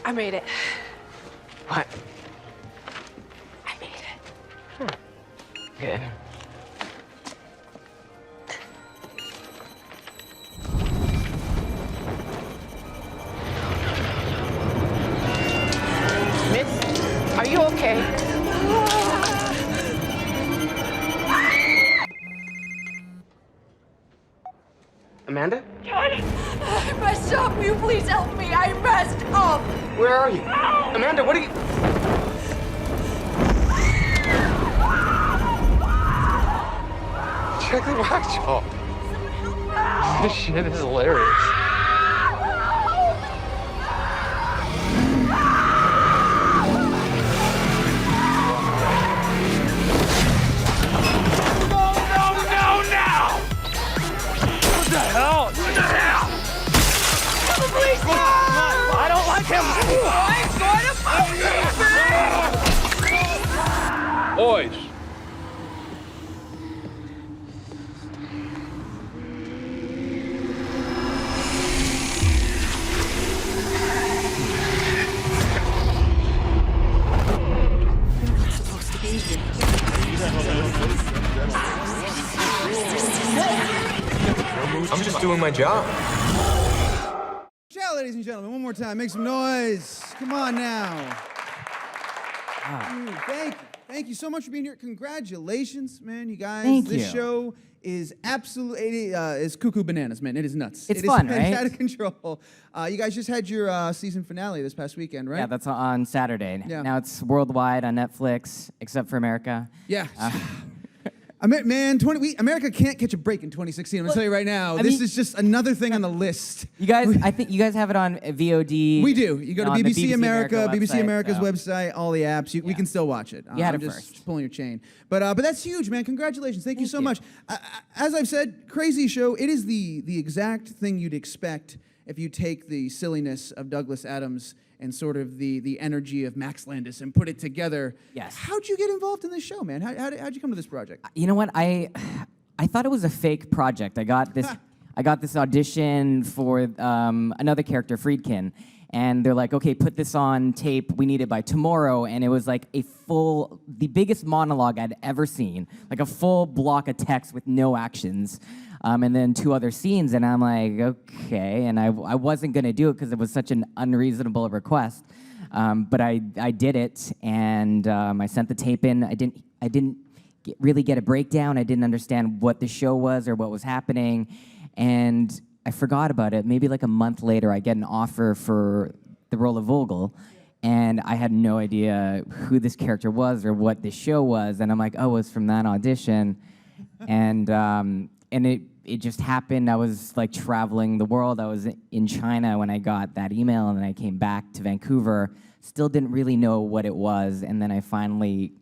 I made it. What? I made it. Good. Miss, are you okay? Amanda? John, I messed up. Will you please help me? I messed up. Where are you? Amanda, what are you... Check the wax off. This shit is hilarious. What the hell? What the hell? Please, I don't like him. I'm going to Boys. I'm just doing my job. Ciao, ladies and gentlemen. One more time. Make some noise. Come on now. Dude, thank you. Thank you so much for being here. Congratulations, man, you guys. Thank this you. show is absolutely is cuckoo bananas, man. It is nuts. It's It fun, is right? out of control. You guys just had your season finale this past weekend, right? Yeah, that's on Saturday. Yeah. Now it's worldwide on Netflix, except for America. Yeah. Man, America can't catch a break in 2016. I'm gonna tell you right now. I This mean- is just another thing on the list. You guys, I think you guys have it on VOD. We do. You go to on the BBC America, BBC website, America's so- website, all the apps. We can still watch it. You had I'm it just first. pulling your chain. But that's huge, man. Congratulations. Thank you so you. much. As I've said, crazy show. It is the exact thing you'd expect if you take the silliness of Douglas Adams and sort of the energy of Max Landis and put it together. Yes. How'd you get involved in this show, man? How'd you come to this project? You know what? I thought it was a fake project. I got this audition for another character, Friedkin, and they're like, okay, put this on tape. We need it by tomorrow. And it was like the biggest monologue I'd ever seen, like a full block of text with no actions, and then 2 other scenes. And I'm like, okay. And I wasn't gonna do it because it was such an unreasonable request. But I did it, and I sent the tape in. I didn't really get a breakdown. I didn't understand what the show was or what was happening, and I forgot about it. Maybe like a month later, I get an offer for the role of Vogel, and I had no idea who this character was or what this show was, and I'm like, oh, it's from that audition, and it just happened. I was like traveling the world. I was in China when I got that email, and then I came back to Vancouver. Still didn't really know what it was, and then I finally,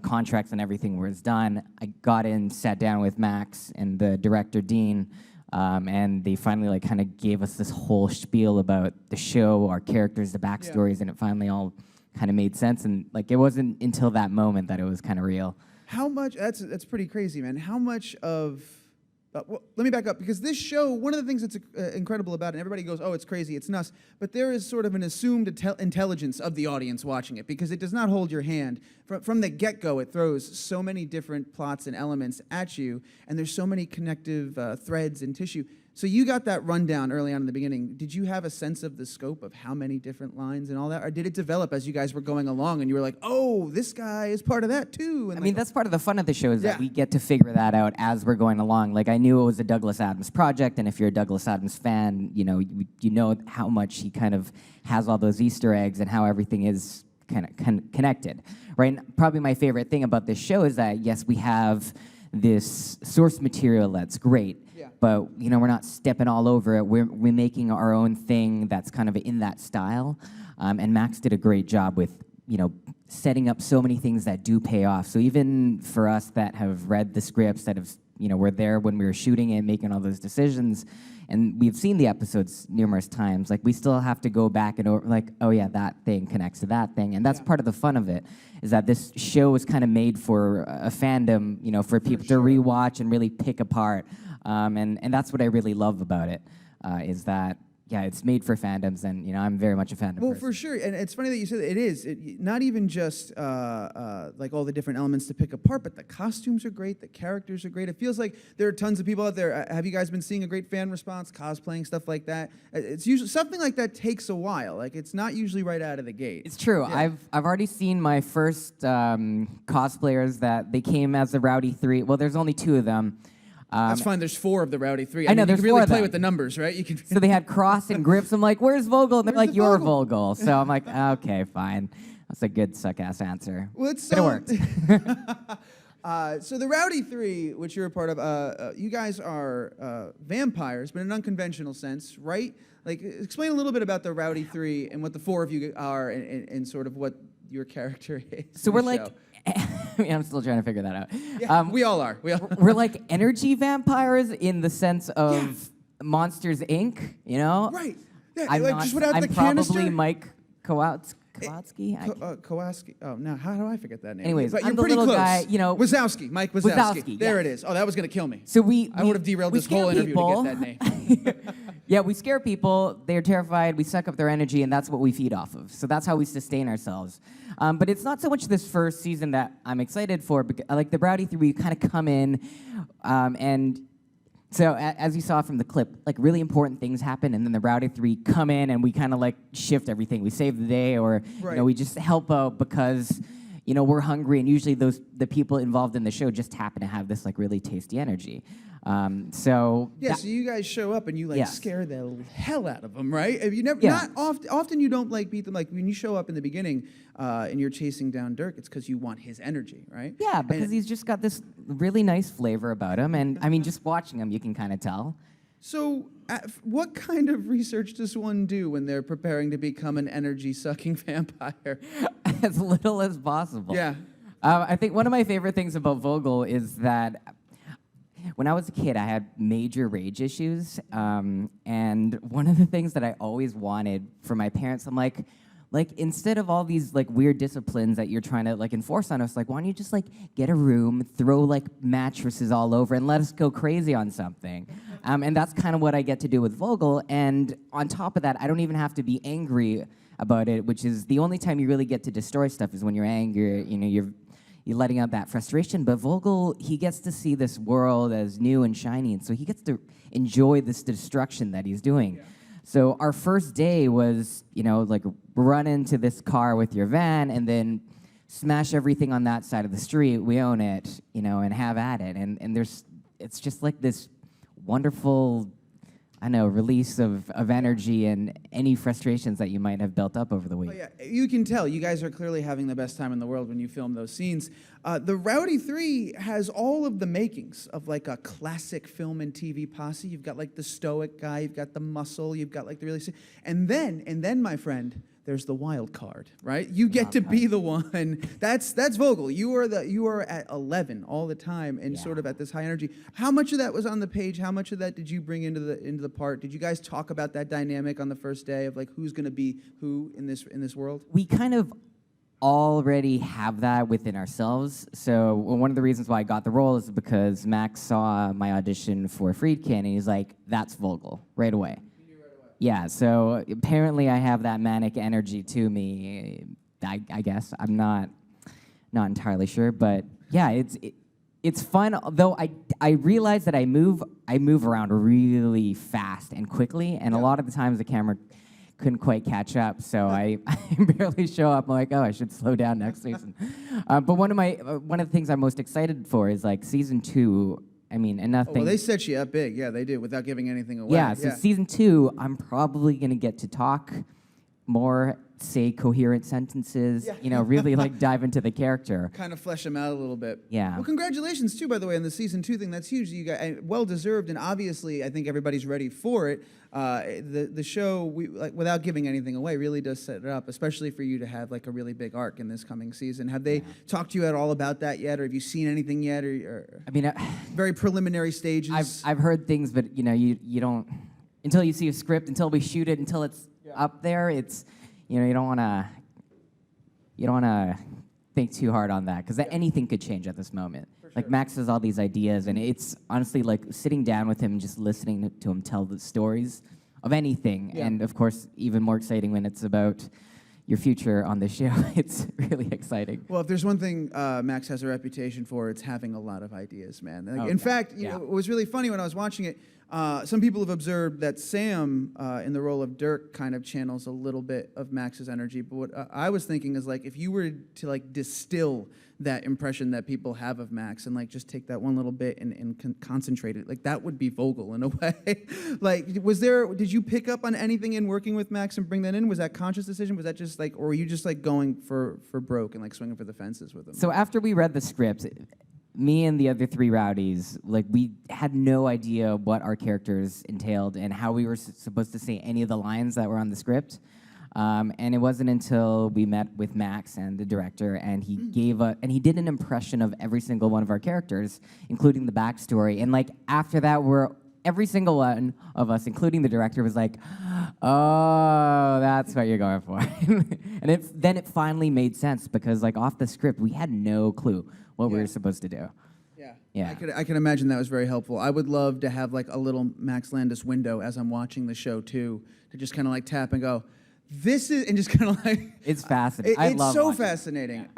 contracts and everything was done. I got in, sat down with Max and the director Dean, and they finally kind of gave us this whole spiel about the show, our characters, the backstories, and it finally all kind of made sense. And it wasn't until that moment that it was kind of real. How much? That's pretty crazy, man. How much of? Well, let me back up, because this show, one of the things that's incredible about it, and everybody goes, oh, it's crazy, it's nuts, but there is sort of an assumed intelligence of the audience watching it, because it does not hold your hand. From the get-go, it throws so many different plots and elements at you, and there's so many connective threads and tissue. So you got that rundown early on in the beginning. Did you have a sense of the scope of how many different lines and all that? Or did it develop as you guys were going along and you were like, oh, this guy is part of that too? And I mean, that's part of the fun of the show is Yeah. that we get to figure that out as we're going along. Like, I knew it was a Douglas Adams project, and if you're a Douglas Adams fan, you know how much he kind of has all those Easter eggs and how everything is kind of connected, right? And probably my favorite thing about this show is that, yes, we have this source material that's great, but we're not stepping all over it. We're making our own thing that's kind of in that style. And Max did a great job with setting up so many things that do pay off. So even for us that have read the scripts, that have were there when we were shooting it, making all those decisions, and we've seen the episodes numerous times, we still have to go back and over, oh yeah, that thing connects to that thing, and that's part of the fun of it, is that this show is kind of made for a fandom, for people to rewatch and really pick apart, and that's what I really love about it, is that yeah, it's made for fandoms, and I'm very much a fandom. Well, person. for sure, and it's funny that you said that. It is not even just like all the different elements to pick apart, but the costumes are great, the characters are great. It feels like there are tons of people out there. Have you guys been seeing a great fan response, cosplaying, stuff like that? It's usually something like that takes a while. Like it's not usually right out of the gate. It's true. Yeah. I've already seen my first cosplayers that they came as the Rowdy 3. Well, there's only 2 of them. That's fine. There's 4 of the Rowdy 3. I know, mean, there's you can 4 really of play them. with the numbers, right? You can. So they had cross and grips. I'm like, where's Vogel? And they're Where's like, the you're Vogel? Vogel. So I'm like, okay, fine. That's a good suck-ass answer. Well, it's But it worked. So the Rowdy 3, which you're a part of, you guys are vampires, but in an unconventional sense, right? Like, explain a little bit about the Rowdy 3 and what the 4 of you are, and sort of what your character is. So in we're the like, show. I'm still trying to figure that out. Yeah, we all are. We're like energy vampires in the sense of Monsters Inc. Right. Yeah, I'm like not, just without I'm the probably canister. Mike Kowalski. Kowalski. Oh, no. How do I forget that name? Anyways, but I'm you're the pretty little close. guy, Wazowski. Mike Wazowski. Wazowski, There yes. it is. Oh, that was going to kill me. So I would have derailed we this whole scare interview people. to get that name. Yeah, we scare people. They're terrified. We suck up their energy, and that's what we feed off of. So that's how we sustain ourselves. But it's not so much this first season that I'm excited for. Because, like the Rowdy 3, we kind of come in, and so as you saw from the clip, like really important things happen, and then the Rowdy 3 come in, and we kind of like shift everything. We save the day, or Right. we just help out because we're hungry, and usually the people involved in the show just happen to have this like really tasty energy. So Yeah, that- so you guys show up and you like Yes. scare the hell out of them, right? If you never, Yeah. not often you don't like beat them. Like when you show up in the beginning and you're chasing down Dirk, it's because you want his energy, right? Yeah, because And- he's just got this really nice flavor about him, and I mean, just watching him, you can kind of tell. So, what kind of research does one do when they're preparing to become an energy-sucking vampire? As little as possible. Yeah. I think one of my favorite things about Vogel is that when I was a kid, I had major rage issues, and one of the things that I always wanted for my parents, I'm like instead of all these like weird disciplines that you're trying to like enforce on us, like why don't you just like get a room, throw like mattresses all over, and let us go crazy on something? And that's kind of what I get to do with Vogel. And on top of that, I don't even have to be angry about it, which is the only time you really get to destroy stuff is when you're angry. You're letting out that frustration. But Vogel, he gets to see this world as new and shiny, and so he gets to enjoy this destruction that he's doing. Yeah. So our first day was, like run into this car with your van and then smash everything on that side of the street. We own it, and have at it. And it's just like this wonderful, release of energy and any frustrations that you might have built up over the week. Oh, yeah, you can tell. You guys are clearly having the best time in the world when you film those scenes. The Rowdy 3 has all of the makings of like a classic film and TV posse. You've got like the stoic guy, you've got the muscle, you've got like the really... And then, my friend, there's the wild card, right? You get to be the one. That's Vogel. You are at 11 all the time and sort of at this high energy. How much of that was on the page? How much of that did you bring into the part? Did you guys talk about that dynamic on the first day of like who's going to be who in this world? We kind of already have that within ourselves. So one of the reasons why I got the role is because Max saw my audition for Friedkin, and he's like, "That's Vogel," right away. Yeah, so apparently I have that manic energy to me. I guess I'm not entirely sure, but yeah, it's fun. Though I realize that I move around really fast and quickly, and a lot of the times the camera couldn't quite catch up, so I barely show up. I'm like, oh, I should slow down next season. But one of the things I'm most excited for is like season 2. I mean, and nothing. Oh, well, they set you up big. Yeah, they did, without giving anything away. Yeah, so season 2, I'm probably going to get to talk more, say coherent sentences, really like dive into the character. Kind of flesh them out a little bit. Yeah. Well, congratulations, too, by the way, on the season 2 thing. That's huge. You guys, well-deserved, and obviously, I think everybody's ready for it. The show, without giving anything away, really does set it up, especially for you to have like a really big arc in this coming season. Have they talked to you at all about that yet, or have you seen anything yet? Or I mean, very preliminary stages. I've heard things, but you don't until you see a script, until we shoot it, until it's up there. It's you don't want to think too hard on that because anything could change at this moment. Like Max has all these ideas, and it's honestly like sitting down with him and just listening to him tell the stories of anything. Yeah. And of course, even more exciting when it's about your future on the show. It's really exciting. Well, if there's one thing Max has a reputation for, it's having a lot of ideas, man. Like, in Okay. fact, you know, it was really funny when I was watching it. Some people have observed that Sam, in the role of Dirk, kind of channels a little bit of Max's energy. But what I was thinking is, like, if you were to like distill that impression that people have of Max and like just take that one little bit and concentrate it, like that would be Vogel in a way. Like, did you pick up on anything in working with Max and bring that in? Was that conscious decision? Was that just like, or were you just like going for broke and like swinging for the fences with him? So after we read the script, me and the other three Rowdies, like, we had no idea what our characters entailed and how we were supposed to say any of the lines that were on the script. And it wasn't until we met with Max and the director, and he he did an impression of every single one of our characters, including the backstory. And like after that, every single one of us, including the director, was like, "Oh, that's what you're going for." And then it finally made sense because like off the script, we had no clue what we were supposed to do. Yeah. I can imagine that was very helpful. I would love to have like a little Max Landis window as I'm watching the show too, to just kind of like tap and go, this is, and just kind of like. It's fascinating. I love It's so watching it. fascinating.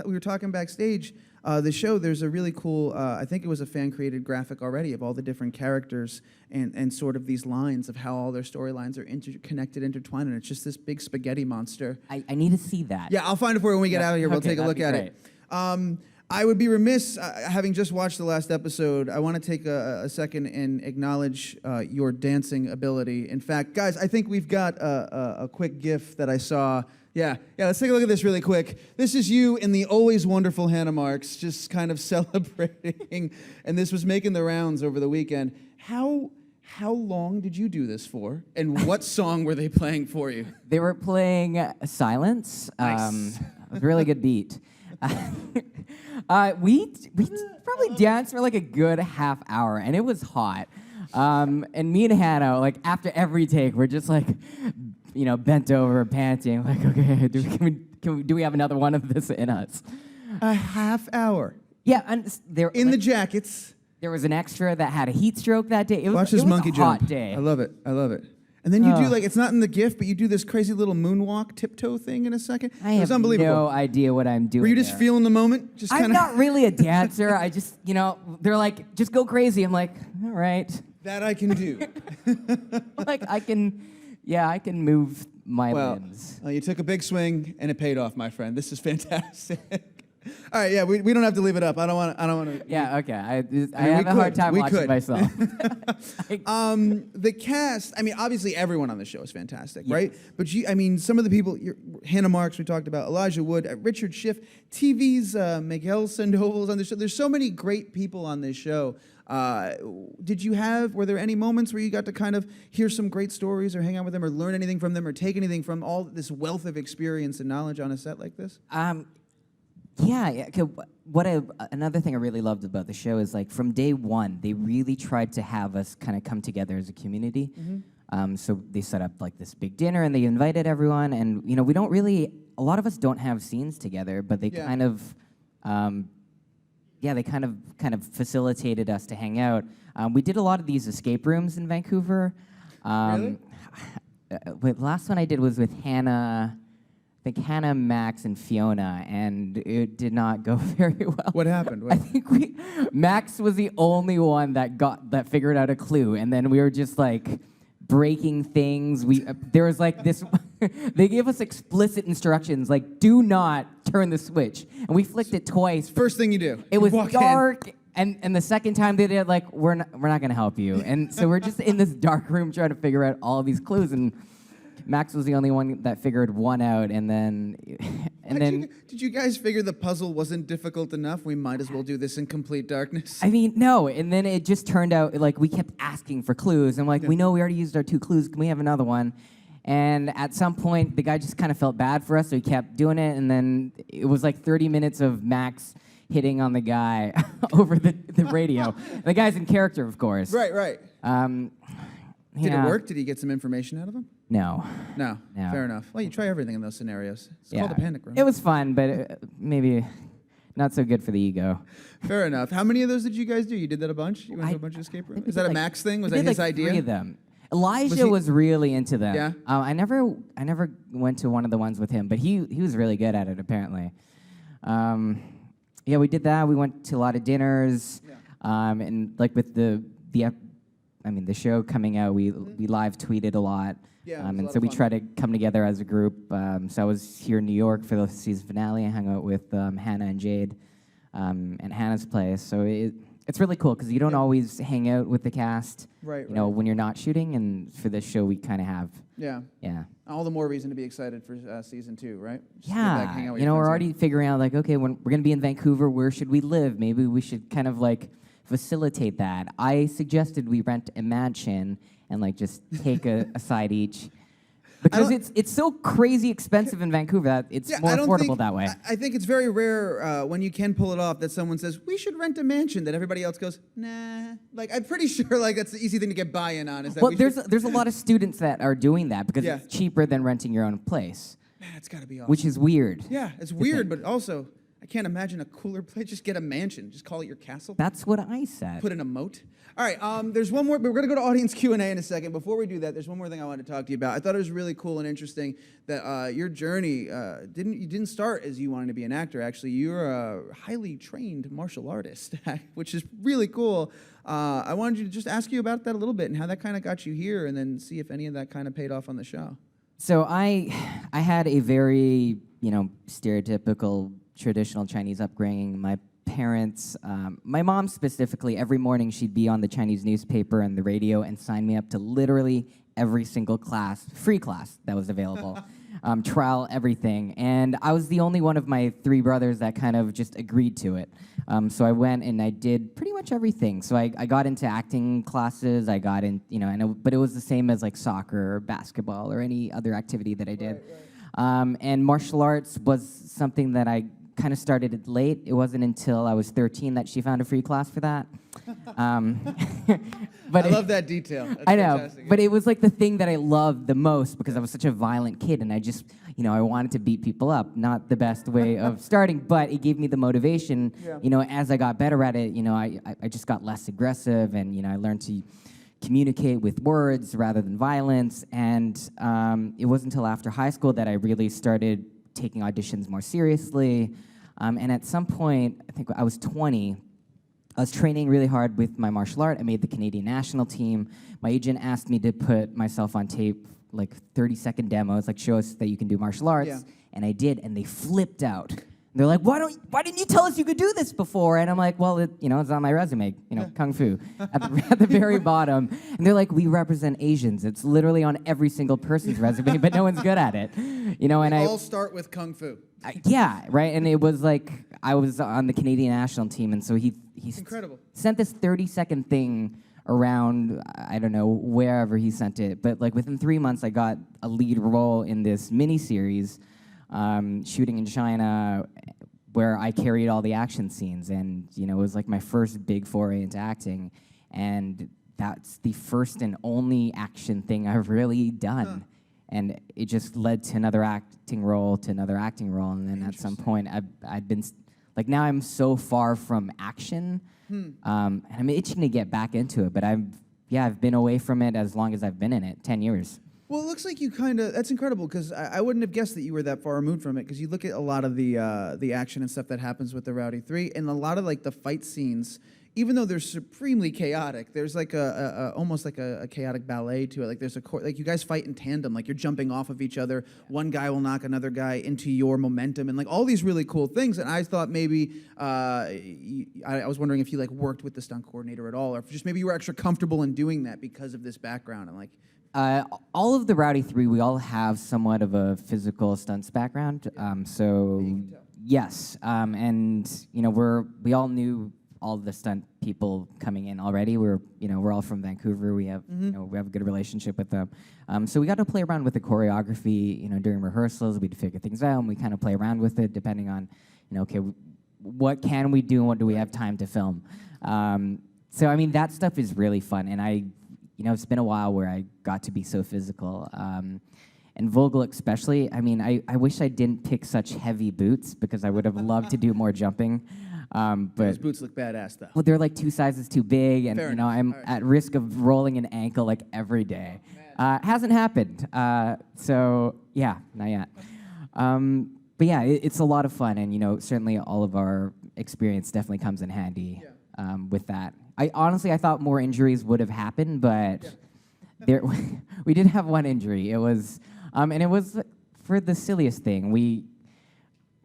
We were talking backstage. The show, there's a really cool, I think it was a fan-created graphic already of all the different characters and sort of these lines of how all their storylines are interconnected, intertwined, and it's just this big spaghetti monster. I need to see that. Yeah, I'll find it for you when we get out of here. We'll Okay, take a look at that'd it. I would be remiss, having just watched the last episode, I want to take a second and acknowledge your dancing ability. In fact, guys, I think we've got a quick GIF that I saw. Yeah, let's take a look at this really quick. This is you in the always wonderful Hannah Marks, just kind of celebrating, and this was making the rounds over the weekend. How long did you do this for, and what song were they playing for you? They were playing Silence. Nice. It was a really good beat. We probably danced for like a good half hour, and it was hot. And me and Hannah, like after every take, we're just like, bent over, panting, like, okay, do we have another one of this in us? A half hour. Yeah, and The jackets. There was an extra that had a heat stroke that day. Watch this monkey a jump. hot day. I love it. And then you do like, it's not in the GIF, but you do this crazy little moonwalk tiptoe thing in a second. I It have was unbelievable. no idea what I'm doing. Were you just there. feeling the moment? Just I'm kind not really a dancer. I just, they're like, just go crazy. I'm like, all right. That I can do. Like I can move my limbs. You took a big swing and it paid off, my friend. This is fantastic. All right, yeah, we don't have to leave it up. I don't want to. Yeah, okay. I mean, have a hard time we watching could. myself. The cast, I mean, obviously everyone on the show is fantastic, right? But some of the people, Hannah Marks, we talked about, Elijah Wood, Richard Schiff, TV's Miguel Sandoval's on the show. There's so many great people on this show. Were there any moments where you got to kind of hear some great stories or hang out with them or learn anything from them or take anything from all this wealth of experience and knowledge on a set like this? Yeah. Another thing I really loved about the show is like from day one, they really tried to have us kind of come together as a community. So they set up like this big dinner and they invited everyone, and we don't really. A lot of us don't have scenes together, but they kind of facilitated us to hang out. We did a lot of these escape rooms in Vancouver. Really? The last one I did was with Hannah. I think Hannah, Max, and Fiona, and it did not go very well. What happened? I think Max was the only one that figured out a clue, and then we were just like breaking things. There was like this. They gave us explicit instructions, like do not turn the switch, and we flicked it twice. First thing you do. It was walk in. dark, and the second time they did, like we're not going to help you, and so we're just in this dark room trying to figure out all of these clues, and Max was the only one that figured one out, and then Did you guys figure the puzzle wasn't difficult enough? We might as well do this in complete darkness. I mean, no, and then it just turned out like we kept asking for clues. I'm like, we know we already used our 2 clues. Can we have another one? And at some point, the guy just kind of felt bad for us, so he kept doing it. And then it was like 30 minutes of Max hitting on the guy over the radio. The guy's in character, of course. Right. Did Yeah. it work? Did he get some information out of him? No. No. No. Fair enough. Well, you try everything in those scenarios. It's called a panic room. It was fun, but maybe not so good for the ego. Fair enough. How many of those did you guys do? You did that a bunch? You went to a bunch of escape rooms? Is that a Max thing? Was We that did his like idea? 3 of them. Elijah was really into them. Yeah? I never went to one of the ones with him, but he was really good at it apparently. Yeah, we did that. We went to a lot of dinners, and like with the show coming out, we live tweeted a lot. Yeah, it was a and lot so of we fun. try to come together as a group. So I was here in New York for the season finale. I hung out with Hannah and Jade at Hannah's place. So it's really cool because you don't always hang out with the cast, Right, you know, right. when you're not shooting. And for this show, we kind of have. Yeah. Yeah. All the more reason to be excited for season 2, right? Just get back, hang out Yeah, with you your know, we're friends already again. figuring out, like, okay, when we're going to be in Vancouver, where should we live? Maybe we should kind of, like, facilitate that. I suggested we rent a mansion and, like, just take a side each. Because it's so crazy expensive in Vancouver that it's more I don't affordable think- that way. I think it's very rare when you can pull it off that someone says, we should rent a mansion, that everybody else goes, nah. Like, I'm pretty sure like that's the easy thing to get buy-in on. Is that Well, we there's should- there's a lot of students that are doing that because Yeah. it's cheaper than renting your own place, Man, it's got to be awesome. which is weird. Yeah, it's weird, but also, I can't imagine a cooler place. Just get a mansion. Just call it your castle. That's what I said. Put in a moat. All right, there's one more, but we're going to go to audience Q&A in a second. Before we do that, there's one more thing I wanted to talk to you about. I thought it was really cool and interesting that your journey didn't start as you wanted to be an actor. Actually, you're a highly trained martial artist, which is really cool. I wanted to just ask you about that a little bit and how that kind of got you here, and then see if any of that kind of paid off on the show. So I had a very, stereotypical traditional Chinese upbringing. My parents, my mom specifically, every morning she'd be on the Chinese newspaper and the radio and sign me up to literally every single class, free class that was available, trial, everything. And I was the only one of my 3 brothers that kind of just agreed to it. So I went and I did pretty much everything. So I got into acting classes. I got in, but it was the same as like soccer or basketball or any other activity that I did. And martial arts was something that I kind of started it late. It wasn't until I was 13 that she found a free class for that. But I love that detail. That's I know, fantastic. but it was like the thing that I loved the most because I was such a violent kid and I just, I wanted to beat people up. Not the best way of starting, but it gave me the motivation. As I got better at it, I just got less aggressive and, I learned to communicate with words rather than violence. And it wasn't until after high school that I really started taking auditions more seriously. And at some point, I think I was 20, I was training really hard with my martial art. I made the Canadian national team. My agent asked me to put myself on tape, like 30-second demos, like show us that you can do martial arts. Yeah. And I did, and they flipped out. They're like, why didn't you tell us you could do this before? And I'm like, well, it's on my resume, kung fu at the very bottom. And they're like, we represent Asians. It's literally on every single person's resume, but no one's good at it. And all start with kung fu. yeah, right. And it was like I was on the Canadian national team, and so he Incredible. sent this 30-second thing around, I don't know, wherever he sent it. But like within 3 months, I got a lead role in this mini-series shooting in China where I carried all the action scenes. And, it was like my first big foray into acting. And that's the first and only action thing I've really done. And it just led to another acting role, and then at some point I'd been like, now I'm so far from action, and I'm itching to get back into it. But I've been away from it as long as I've been in it, 10 years. Well, it looks like you that's incredible, because I wouldn't have guessed that you were that far removed from it, because you look at a lot of the action and stuff that happens with the Rowdy 3, and a lot of like the fight scenes, even though they're supremely chaotic, there's like almost like a chaotic ballet to it. Like there's like you guys fight in tandem, like you're jumping off of each other. One guy will knock another guy into your momentum, and like all these really cool things. And I thought maybe I was wondering if you like worked with the stunt coordinator at all, or if just maybe you were extra comfortable in doing that because of this background. And like, All of the Rowdy 3, we all have somewhat of a physical stunts background. Yes, and we all knew all the stunt people coming in already. We're all from Vancouver. We have we have a good relationship with them. So we got to play around with the choreography. During rehearsals, we'd figure things out, and we kind of play around with it depending on okay, what can we do and what do we have time to film. So I mean that stuff is really fun, and it's been a while where I got to be so physical. And Vogel especially, I mean, I wish I didn't pick such heavy boots because I would have loved to do more jumping. But Those boots look badass, though. well, they're like 2 sizes too big, and Fair you know enough. I'm All right. at risk of rolling an ankle like every day. Hasn't happened, so yeah, not yet. But yeah, it's a lot of fun, and you know certainly all of our experience definitely comes in handy with that. I thought more injuries would have happened, but there we did have one injury. It was and it was for the silliest thing.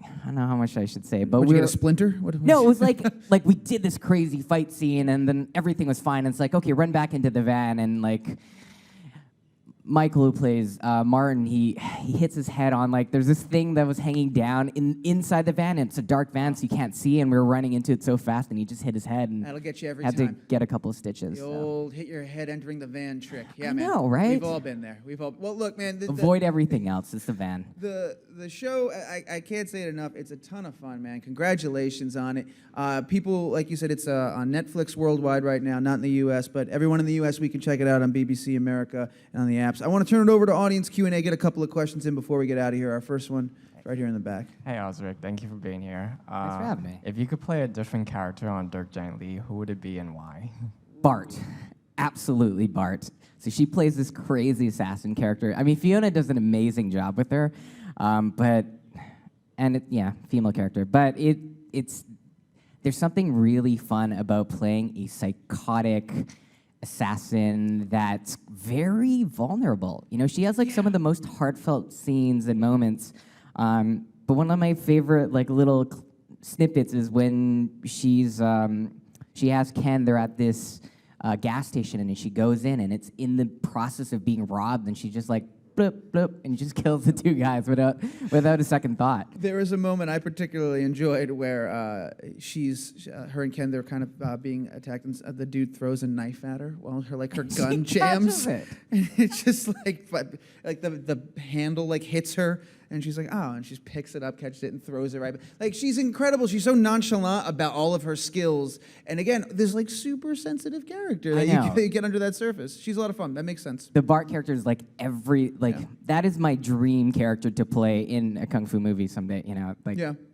I don't know how much I should say, but Would we you were get a splinter? What no, it was like we did this crazy fight scene, and then everything was fine. And it's like, okay, run back into the van, and like Michael, who plays Martin, he hits his head on there's this thing that was hanging down inside the van, and it's a dark van, so you can't see, and we were running into it so fast, and he just hit his head, and That'll get you every had time. to get a couple of stitches. The So. old hit your head entering the van trick. Yeah, I man. know, right? We've all been there. Well, look, man. Avoid everything else. It's the van. The show, I can't say it enough. It's a ton of fun, man. Congratulations on it. People, like you said, it's on Netflix worldwide right now, not in the U.S., but everyone in the U.S., we can check it out on BBC America and on the apps. I want to turn it over to audience Q&A, get a couple of questions in before we get out of here. Our first one right here in the back. Hey, Osric, thank you for being here. Thanks for having me. If you could play a different character on Dirk Gently, who would it be and why? Bart. Absolutely Bart. So she plays this crazy assassin character. I mean, Fiona does an amazing job with her, female character. But it's there's something really fun about playing a psychotic assassin that's very vulnerable. You know, she has some of the most heartfelt scenes and moments. But one of my favorite little snippets is when she has Ken. They're at this gas station, and she goes in, and it's in the process of being robbed, and she just bloop, bloop, and just kills the two guys without a second thought. There is a moment I particularly enjoyed where her and Ken, they're kind of being attacked, and the dude throws a knife at her while her gun jams. It. And it's just the handle hits her, and she's like, oh, and she picks it up, catches it, and throws it right back. She's incredible. She's so nonchalant about all of her skills. And again, this super sensitive character that you get under that surface. She's a lot of fun. That makes sense. The Bart character is that is my dream character to play in a kung fu movie someday. You know,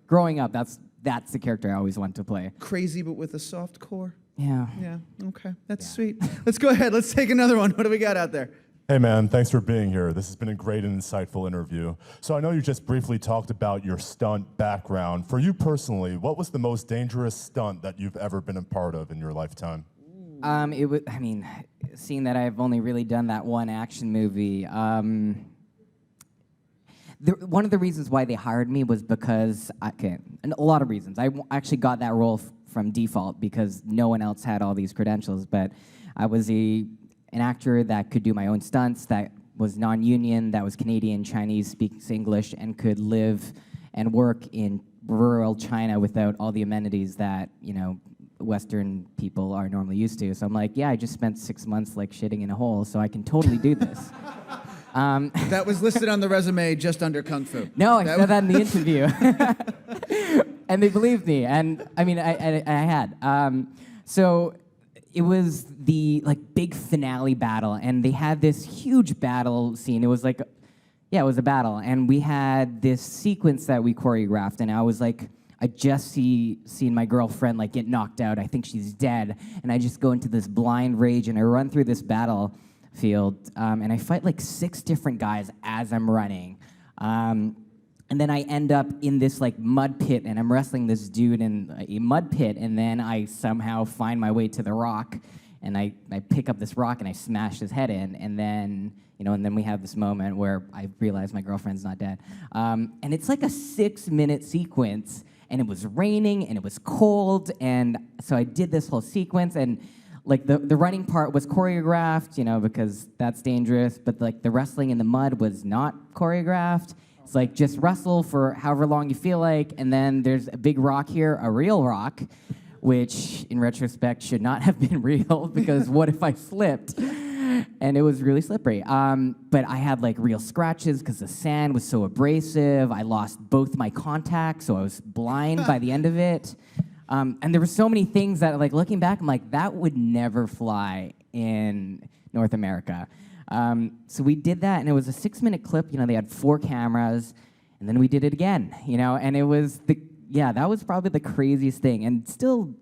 growing up, that's the character I always wanted to play. Crazy, but with a soft core. Yeah. Yeah. Okay. That's sweet. Let's go ahead. Let's take another one. What do we got out there? Hey man, thanks for being here. This has been a great and insightful interview. So I know you just briefly talked about your stunt background. For you personally, what was the most dangerous stunt that you've ever been a part of in your lifetime? It was. I mean, seeing that I've only really done that one action movie. One of the reasons why they hired me was because and a lot of reasons. I actually got that role from default because no one else had all these credentials. But I was an actor that could do my own stunts, that was non-union, that was Canadian, Chinese, speaks English, and could live and work in rural China without all the amenities that Western people are normally used to. So I'm like, yeah, I just spent 6 months shitting in a hole, so I can totally do this. That was listed on the resume just under Kung Fu. No, I said that in the interview. And they believed me, and I mean, I had. So it was the big finale battle, and they had this huge battle scene. It was it was a battle, and we had this sequence that we choreographed, and I was I just seen my girlfriend get knocked out. I think she's dead, and I just go into this blind rage, and I run through this battlefield, and I fight 6 different guys as I'm running. And then I end up in this mud pit, and I'm wrestling this dude in a mud pit, and then I somehow find my way to the rock, and I pick up this rock and I smash his head in, and then and then we have this moment where I realize my girlfriend's not dead. And it's a 6-minute sequence, and it was raining and it was cold, and so I did this whole sequence, and the running part was choreographed, because that's dangerous, but the wrestling in the mud was not choreographed. It's just wrestle for however long you feel like, and then there's a big rock here, a real rock, which in retrospect should not have been real, because what if I slipped? And it was really slippery. But I had real scratches because the sand was so abrasive. I lost both my contacts, so I was blind by the end of it. And there were so many things that looking back, I'm that would never fly in North America. So we did that, and it was a 6-minute clip. They had 4 cameras, and then we did it again. And it was yeah, that was probably the craziest thing, and still,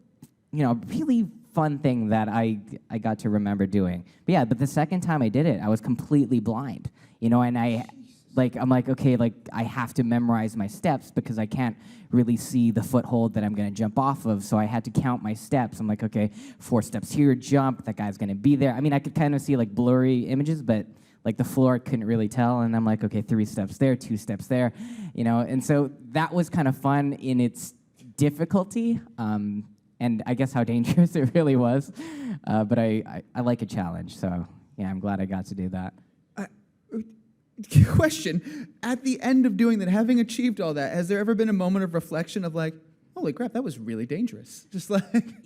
really fun thing that I got to remember doing. But the second time I did it, I was completely blind, and I'm like, okay, like I have to memorize my steps because I can't really see the foothold that I'm gonna jump off of. So I had to count my steps. I'm like, okay, 4 steps here, jump. That guy's gonna be there. I mean, I could kind of see like blurry images, but like the floor I couldn't really tell. And I'm like, okay, 3 steps there, 2 steps there, And so that was kind of fun in its difficulty, and I guess how dangerous it really was. But I like a challenge, so yeah, I'm glad I got to do that. Question, at the end of doing that, having achieved all that, has there ever been a moment of reflection of like, holy crap, that was really dangerous? Just like...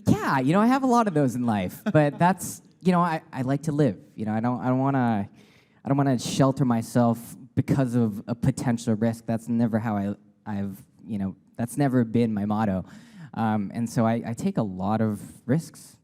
Yeah, I have a lot of those in life, but that's, I like to live. I don't want to shelter myself because of a potential risk. That's never how I've that's never been my motto. And so I take a lot of risks,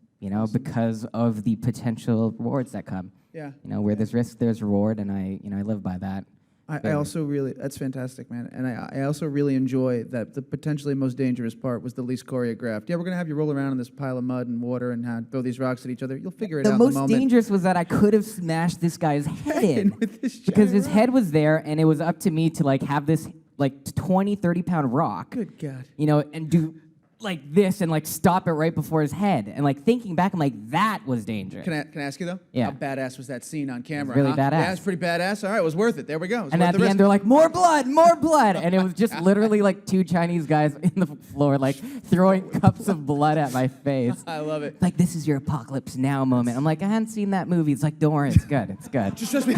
because of the potential rewards that come. Yeah. Where there's risk, there's reward, and I live by that. I also really, that's fantastic, man. And I also really enjoy that the potentially most dangerous part was the least choreographed. Yeah, we're going to have you roll around in this pile of mud and water and throw these rocks at each other. You'll figure it out in the moment. The most dangerous was that I could have smashed this guy's head in with this because his rock. head was there, and it was up to me to like have this like 20, 30-pound rock. Good God. And do like this and like stop it right before his head. And like thinking back, I'm like, that was dangerous. Can I ask you though? Yeah. How badass was that scene on camera? Really huh? badass. Yeah, it's pretty badass. All right, it was worth it. There we go. And at the end, they're like, more blood, more blood. And it was just literally like 2 Chinese guys in the floor, like throwing cups of blood at my face. I love it. Like, this is your apocalypse now moment. I'm like, I hadn't seen that movie. It's like, don't worry, it's good, it's good. Just trust me.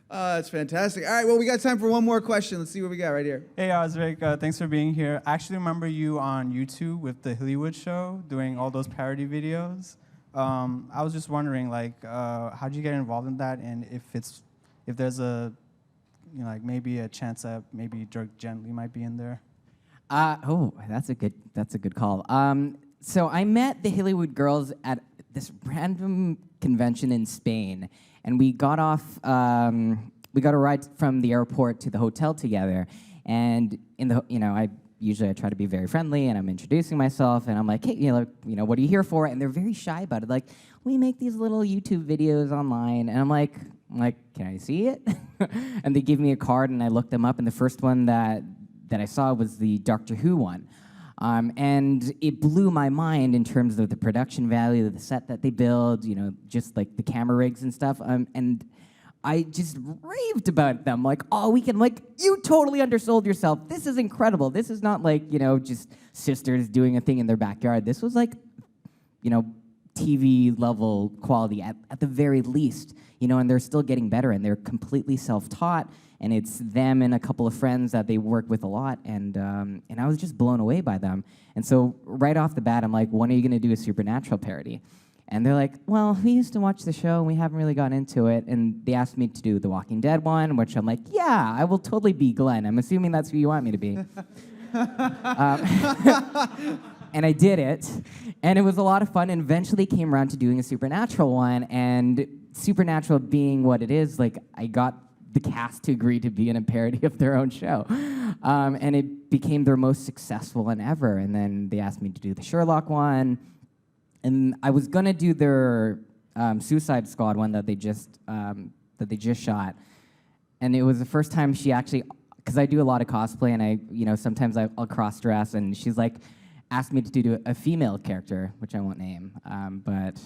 That's fantastic. All right, well, we got time for one more question. Let's see what we got right here. Hey, Osric, thanks for being here. I actually remember you on YouTube with the Hollywood Show doing all those parody videos. I was just wondering, like, how did you get involved in that, and if there's a, like maybe a chance that maybe Dirk Gently might be in there? That's a good call. So I met the Hollywood girls at this random convention in Spain, and we got off. We got a ride from the airport to the hotel together, and I try to be very friendly, and I'm introducing myself, and I'm like, hey, what are you here for? And they're very shy about it. Like, we make these little YouTube videos online, and I'm like, can I see it? And they give me a card, and I looked them up, and the first one that I saw was the Doctor Who one. And it blew my mind in terms of the production value of the set that they build, just like the camera rigs and stuff. And I just raved about them like all weekend. Like, you totally undersold yourself. This is incredible. This is not like, just sisters doing a thing in their backyard. This was like, TV level quality at the very least, and they're still getting better, and they're completely self-taught, and it's them and a couple of friends that they work with a lot, and I was just blown away by them. And so right off the bat, I'm like, when are you gonna do a Supernatural parody? And they're like, well, we used to watch the show, and we haven't really gotten into it, and they asked me to do the Walking Dead one, which I'm like, yeah, I will totally be Glenn. I'm assuming that's who you want me to be. And I did it, and it was a lot of fun, and eventually came around to doing a Supernatural one, and Supernatural being what it is, like, I got the cast to agree to be in a parody of their own show. And it became their most successful one ever, and then they asked me to do the Sherlock one, and I was gonna do their Suicide Squad one that they just shot, and it was the first time she actually, because I do a lot of cosplay, and I, sometimes I'll cross-dress, and she's like, asked me to do a female character, which I won't name, but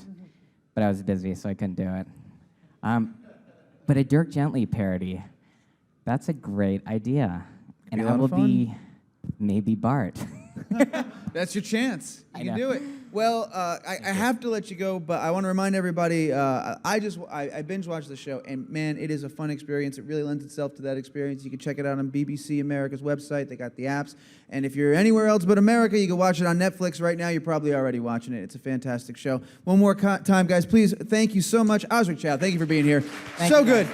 I was busy, so I couldn't do it. But a Dirk Gently parody, that's a great idea. And I will be maybe Bart. That's your chance. You can do it. Well, I have to let you go, but I want to remind everybody, I binge-watched the show, and man, it is a fun experience. It really lends itself to that experience. You can check it out on BBC America's website. They got the apps. And if you're anywhere else but America, you can watch it on Netflix right now. You're probably already watching it. It's a fantastic show. One more time, guys, please, thank you so much. Osric Chau, thank you for being here. So good.